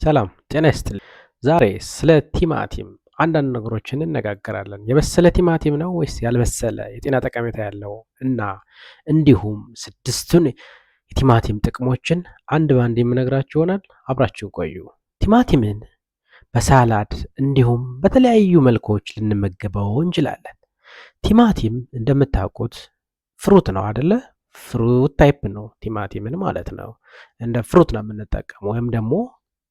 ሰላም ጤና ይስጥልኝ። ዛሬ ስለ ቲማቲም አንዳንድ ነገሮችን እንነጋገራለን። የበሰለ ቲማቲም ነው ወይስ ያልበሰለ የጤና ጠቀሜታ ያለው እና እንዲሁም ስድስቱን የቲማቲም ጥቅሞችን አንድ በአንድ የምነግራችሁ ይሆናል። አብራችሁን ቆዩ። ቲማቲምን በሳላድ እንዲሁም በተለያዩ መልኮች ልንመገበው እንችላለን። ቲማቲም እንደምታውቁት ፍሩት ነው አደለ? ፍሩት ታይፕ ነው ቲማቲምን ማለት ነው። እንደ ፍሩት ነው የምንጠቀመው ወይም ደግሞ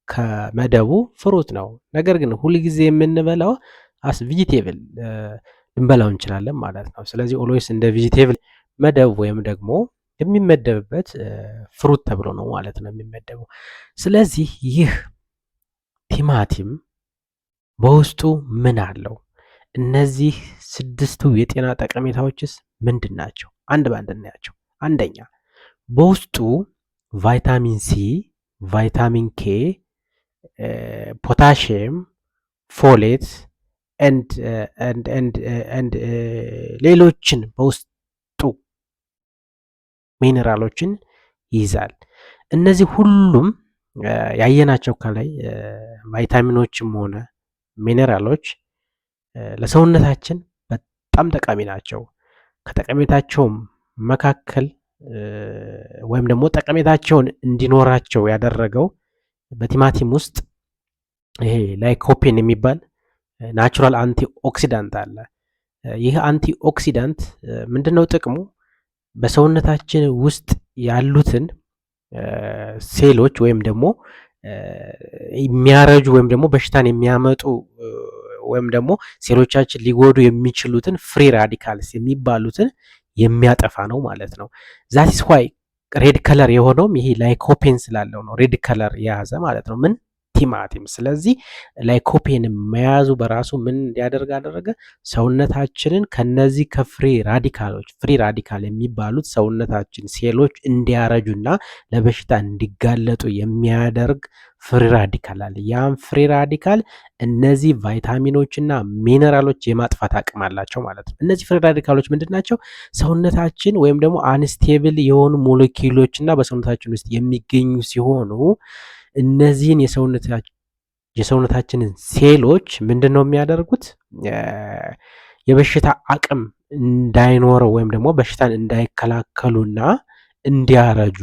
ከመደቡ ፍሩት ነው። ነገር ግን ሁልጊዜ የምንበላው አስ ቪጂቴብል ልንበላው እንችላለን ማለት ነው። ስለዚህ ኦልዌይስ እንደ ቪጂቴብል መደብ ወይም ደግሞ የሚመደብበት ፍሩት ተብሎ ነው ማለት ነው የሚመደበው። ስለዚህ ይህ ቲማቲም በውስጡ ምን አለው? እነዚህ ስድስቱ የጤና ጠቀሜታዎችስ ምንድን ናቸው? አንድ በአንድ እናያቸው። አንደኛ በውስጡ ቫይታሚን ሲ፣ ቫይታሚን ኬ፣ ፖታሽየም፣ ፎሌት ኤንድ ሌሎችን በውስጡ ሚኔራሎችን ይይዛል። እነዚህ ሁሉም ያየናቸው ከላይ ቫይታሚኖችም ሆነ ሚኔራሎች ለሰውነታችን በጣም ጠቃሚ ናቸው። ከጠቀሜታቸውም መካከል ወይም ደግሞ ጠቀሜታቸውን እንዲኖራቸው ያደረገው በቲማቲም ውስጥ ይሄ ላይኮፔን የሚባል ናቹራል አንቲ ኦክሲዳንት አለ። ይህ አንቲ ኦክሲዳንት ምንድነው ጥቅሙ? በሰውነታችን ውስጥ ያሉትን ሴሎች ወይም ደግሞ የሚያረጁ ወይም ደግሞ በሽታን የሚያመጡ ወይም ደግሞ ሴሎቻችን ሊጎዱ የሚችሉትን ፍሪ ራዲካልስ የሚባሉትን የሚያጠፋ ነው ማለት ነው። ዛቲስ ዋይ ሬድ ከለር የሆነውም ይሄ ላይኮፔን ስላለው ነው ሬድ ከለር የያዘ ማለት ነው። ምን ቲማቲም። ስለዚህ ላይኮፔን መያዙ በራሱ ምን እንዲያደርግ አደረገ? ሰውነታችንን ከነዚህ ከፍሪ ራዲካሎች ፍሪ ራዲካል የሚባሉት ሰውነታችን ሴሎች እንዲያረጁና ለበሽታ እንዲጋለጡ የሚያደርግ ፍሪ ራዲካል አለ። ያም ፍሪ ራዲካል እነዚህ ቫይታሚኖችና ሚነራሎች የማጥፋት አቅም አላቸው ማለት ነው። እነዚህ ፍሪ ራዲካሎች ምንድን ናቸው? ሰውነታችን ወይም ደግሞ አንስቴብል የሆኑ ሞለኪውሎችና በሰውነታችን ውስጥ የሚገኙ ሲሆኑ እነዚህን የሰውነታችንን ሴሎች ምንድን ነው የሚያደርጉት? የበሽታ አቅም እንዳይኖረው ወይም ደግሞ በሽታን እንዳይከላከሉና እንዲያረጁ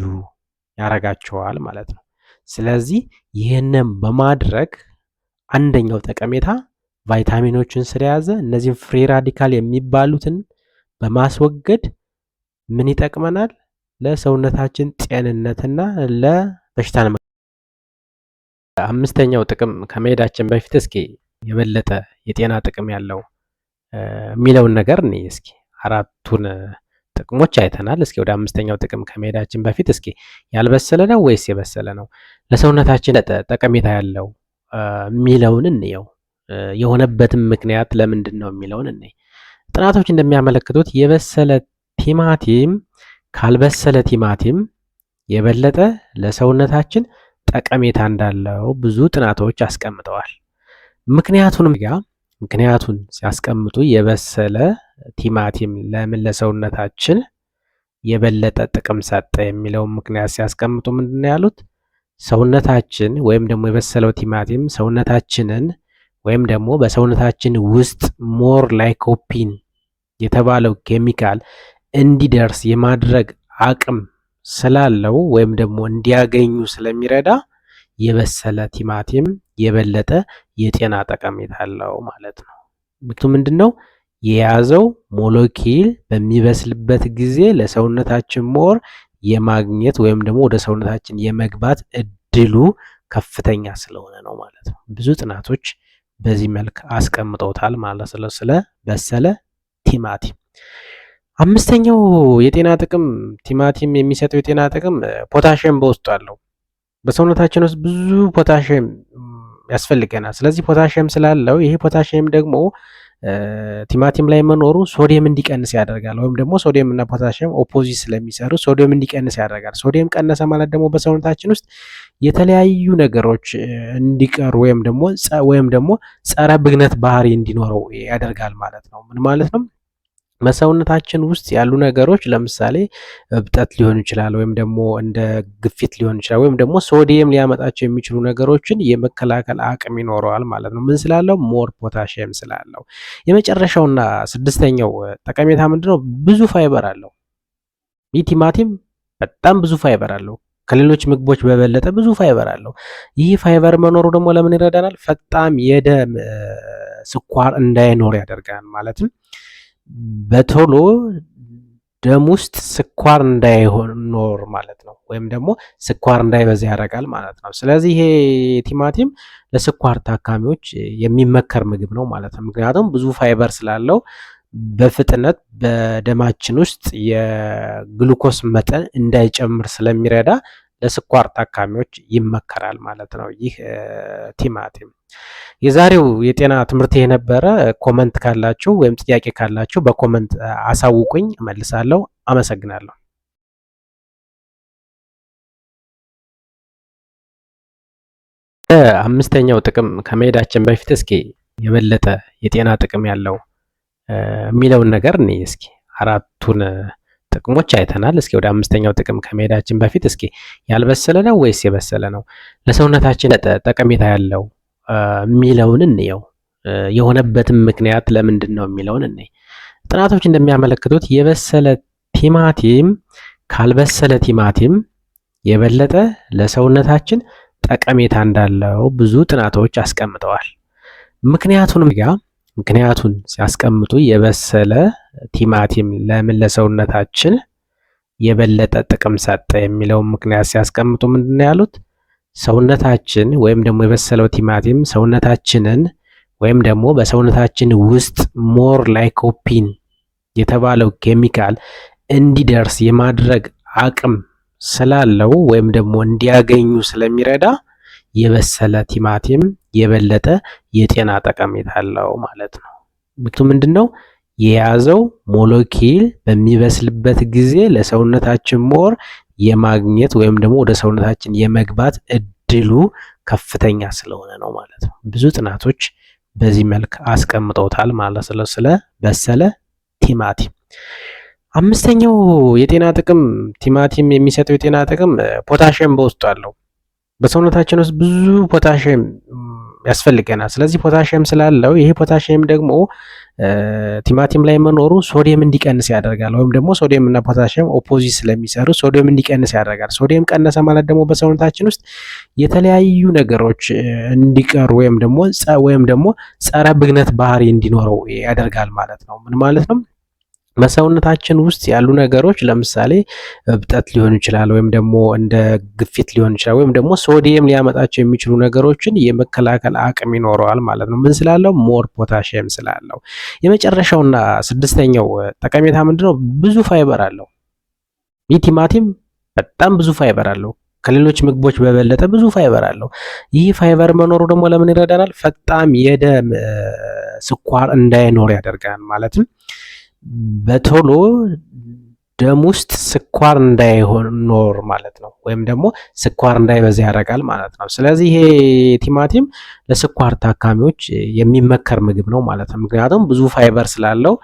ያረጋቸዋል ማለት ነው። ስለዚህ ይህንን በማድረግ አንደኛው ጠቀሜታ ቫይታሚኖችን ስለያዘ እነዚህን ፍሪ ራዲካል የሚባሉትን በማስወገድ ምን ይጠቅመናል? ለሰውነታችን ጤንነትና ለበሽታን። አምስተኛው ጥቅም ከመሄዳችን በፊት እስኪ የበለጠ የጤና ጥቅም ያለው የሚለውን ነገር እኔ እስኪ አራቱን ጥቅሞች አይተናል። እስኪ ወደ አምስተኛው ጥቅም ከመሄዳችን በፊት እስኪ ያልበሰለ ነው ወይስ የበሰለ ነው ለሰውነታችን ጠቀሜታ ያለው የሚለውን እንየው። የሆነበትም ምክንያት ለምንድን ነው የሚለውን እንይ። ጥናቶች እንደሚያመለክቱት የበሰለ ቲማቲም ካልበሰለ ቲማቲም የበለጠ ለሰውነታችን ጠቀሜታ እንዳለው ብዙ ጥናቶች አስቀምጠዋል። ምክንያቱን ሲያስቀምጡ የበሰለ ቲማቲም ለምን ለሰውነታችን የበለጠ ጥቅም ሰጠ የሚለውን ምክንያት ሲያስቀምጡ ምንድን ነው ያሉት? ሰውነታችን ወይም ደግሞ የበሰለው ቲማቲም ሰውነታችንን ወይም ደግሞ በሰውነታችን ውስጥ ሞር ላይኮፒን የተባለው ኬሚካል እንዲደርስ የማድረግ አቅም ስላለው ወይም ደግሞ እንዲያገኙ ስለሚረዳ የበሰለ ቲማቲም የበለጠ የጤና ጠቀሜታ አለው ማለት ነው። ምክንያቱም ምንድነው የያዘው ሞለኪል በሚበስልበት ጊዜ ለሰውነታችን ሞር የማግኘት ወይም ደግሞ ወደ ሰውነታችን የመግባት እድሉ ከፍተኛ ስለሆነ ነው ማለት ነው። ብዙ ጥናቶች በዚህ መልክ አስቀምጠውታል ማለት ነው ስለ በሰለ ቲማቲም። አምስተኛው የጤና ጥቅም ቲማቲም የሚሰጠው የጤና ጥቅም ፖታሽየም በውስጡ አለው። በሰውነታችን ውስጥ ብዙ ፖታሽየም ያስፈልገናል። ስለዚህ ፖታሽየም ስላለው ይሄ ፖታሽየም ደግሞ ቲማቲም ላይ መኖሩ ሶዲየም እንዲቀንስ ያደርጋል። ወይም ደግሞ ሶዲየም እና ፖታሽየም ኦፖዚት ስለሚሰሩ ሶዲየም እንዲቀንስ ያደርጋል። ሶዲየም ቀነሰ ማለት ደግሞ በሰውነታችን ውስጥ የተለያዩ ነገሮች እንዲቀሩ ወይም ደግሞ ጸረ ብግነት ባህሪ እንዲኖረው ያደርጋል ማለት ነው። ምን ማለት ነው? በሰውነታችን ውስጥ ያሉ ነገሮች ለምሳሌ እብጠት ሊሆን ይችላል፣ ወይም ደግሞ እንደ ግፊት ሊሆን ይችላል፣ ወይም ደግሞ ሶዲየም ሊያመጣቸው የሚችሉ ነገሮችን የመከላከል አቅም ይኖረዋል ማለት ነው። ምን ስላለው? ሞር ፖታሽየም ስላለው። የመጨረሻውና ስድስተኛው ጠቀሜታ ምንድነው? ብዙ ፋይበር አለው። ይህ ቲማቲም በጣም ብዙ ፋይበር አለው። ከሌሎች ምግቦች በበለጠ ብዙ ፋይበር አለው። ይህ ፋይበር መኖሩ ደግሞ ለምን ይረዳናል? ፈጣን የደም ስኳር እንዳይኖር ያደርጋል። ማለትም በቶሎ ደም ውስጥ ስኳር እንዳይኖር ማለት ነው፣ ወይም ደግሞ ስኳር እንዳይበዛ ያደርጋል ማለት ነው። ስለዚህ ይሄ ቲማቲም ለስኳር ታካሚዎች የሚመከር ምግብ ነው ማለት ነው። ምክንያቱም ብዙ ፋይበር ስላለው በፍጥነት በደማችን ውስጥ የግሉኮስ መጠን እንዳይጨምር ስለሚረዳ ለስኳር ታካሚዎች ይመከራል ማለት ነው ይህ ቲማቲም። የዛሬው የጤና ትምህርት የነበረ። ኮመንት ካላችሁ ወይም ጥያቄ ካላችሁ በኮመንት አሳውቁኝ፣ እመልሳለሁ። አመሰግናለሁ። አምስተኛው ጥቅም ከመሄዳችን በፊት እስኪ የበለጠ የጤና ጥቅም ያለው የሚለውን ነገር እኔ እስኪ አራቱን ጥቅሞች አይተናል። እስኪ ወደ አምስተኛው ጥቅም ከመሄዳችን በፊት እስኪ ያልበሰለ ነው ወይስ የበሰለ ነው ለሰውነታችን ጠቀሜታ ያለው የሚለውን እንየው። የሆነበትም ምክንያት ለምንድን ነው የሚለውን እንይ። ጥናቶች እንደሚያመለክቱት የበሰለ ቲማቲም ካልበሰለ ቲማቲም የበለጠ ለሰውነታችን ጠቀሜታ እንዳለው ብዙ ጥናቶች አስቀምጠዋል። ምክንያቱን ሲያስቀምጡ የበሰለ ቲማቲም ለምን ለሰውነታችን የበለጠ ጥቅም ሰጠ የሚለውን ምክንያት ሲያስቀምጡ ምንድን ነው ያሉት? ሰውነታችን ወይም ደግሞ የበሰለው ቲማቲም ሰውነታችንን ወይም ደግሞ በሰውነታችን ውስጥ ሞር ላይኮፒን የተባለው ኬሚካል እንዲደርስ የማድረግ አቅም ስላለው ወይም ደግሞ እንዲያገኙ ስለሚረዳ የበሰለ ቲማቲም የበለጠ የጤና ጠቀሜታ አለው ማለት ነው። ምክንያቱም ምንድነው የያዘው ሞለኪል በሚበስልበት ጊዜ ለሰውነታችን ሞር የማግኘት ወይም ደግሞ ወደ ሰውነታችን የመግባት እድሉ ከፍተኛ ስለሆነ ነው ማለት ነው። ብዙ ጥናቶች በዚህ መልክ አስቀምጠውታል ማለት ነው ስለ በሰለ ቲማቲም። አምስተኛው የጤና ጥቅም ቲማቲም የሚሰጠው የጤና ጥቅም ፖታሽየም በውስጡ አለው። በሰውነታችን ውስጥ ብዙ ፖታሽየም ያስፈልገናል። ስለዚህ ፖታሽየም ስላለው ይሄ ፖታሽየም ደግሞ ቲማቲም ላይ መኖሩ ሶዲየም እንዲቀንስ ያደርጋል። ወይም ደግሞ ሶዲየም እና ፖታሽየም ኦፖዚት ስለሚሰሩ ሶዲየም እንዲቀንስ ያደርጋል። ሶዲየም ቀነሰ ማለት ደግሞ በሰውነታችን ውስጥ የተለያዩ ነገሮች እንዲቀሩ ወይም ደግሞ ጸረ ብግነት ባህሪ እንዲኖረው ያደርጋል ማለት ነው። ምን ማለት ነው? በሰውነታችን ውስጥ ያሉ ነገሮች ለምሳሌ እብጠት ሊሆን ይችላል፣ ወይም ደግሞ እንደ ግፊት ሊሆን ይችላል፣ ወይም ደግሞ ሶዲየም ሊያመጣቸው የሚችሉ ነገሮችን የመከላከል አቅም ይኖረዋል ማለት ነው። ምን ስላለው? ሞር ፖታሽየም ስላለው። የመጨረሻውና ስድስተኛው ጠቀሜታ ምንድነው? ብዙ ፋይበር አለው። ይህ ቲማቲም በጣም ብዙ ፋይበር አለው። ከሌሎች ምግቦች በበለጠ ብዙ ፋይበር አለው። ይህ ፋይበር መኖሩ ደግሞ ለምን ይረዳናል? ፈጣን የደም ስኳር እንዳይኖር ያደርጋል። ማለትም በቶሎ ደም ውስጥ ስኳር እንዳይኖር ማለት ነው፣ ወይም ደግሞ ስኳር እንዳይበዛ ያደርጋል ማለት ነው። ስለዚህ ይሄ ቲማቲም ለስኳር ታካሚዎች የሚመከር ምግብ ነው ማለት ነው። ምክንያቱም ብዙ ፋይበር ስላለው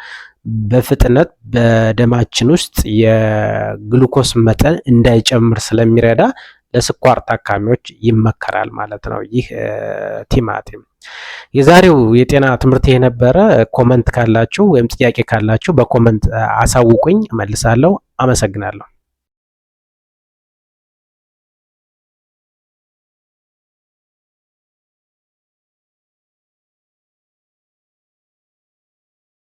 በፍጥነት በደማችን ውስጥ የግሉኮስ መጠን እንዳይጨምር ስለሚረዳ ለስኳር ታካሚዎች ይመከራል ማለት ነው ይህ ቲማቲም። የዛሬው የጤና ትምህርት የነበረ። ኮመንት ካላችሁ ወይም ጥያቄ ካላችሁ በኮመንት አሳውቁኝ፣ እመልሳለሁ። አመሰግናለሁ።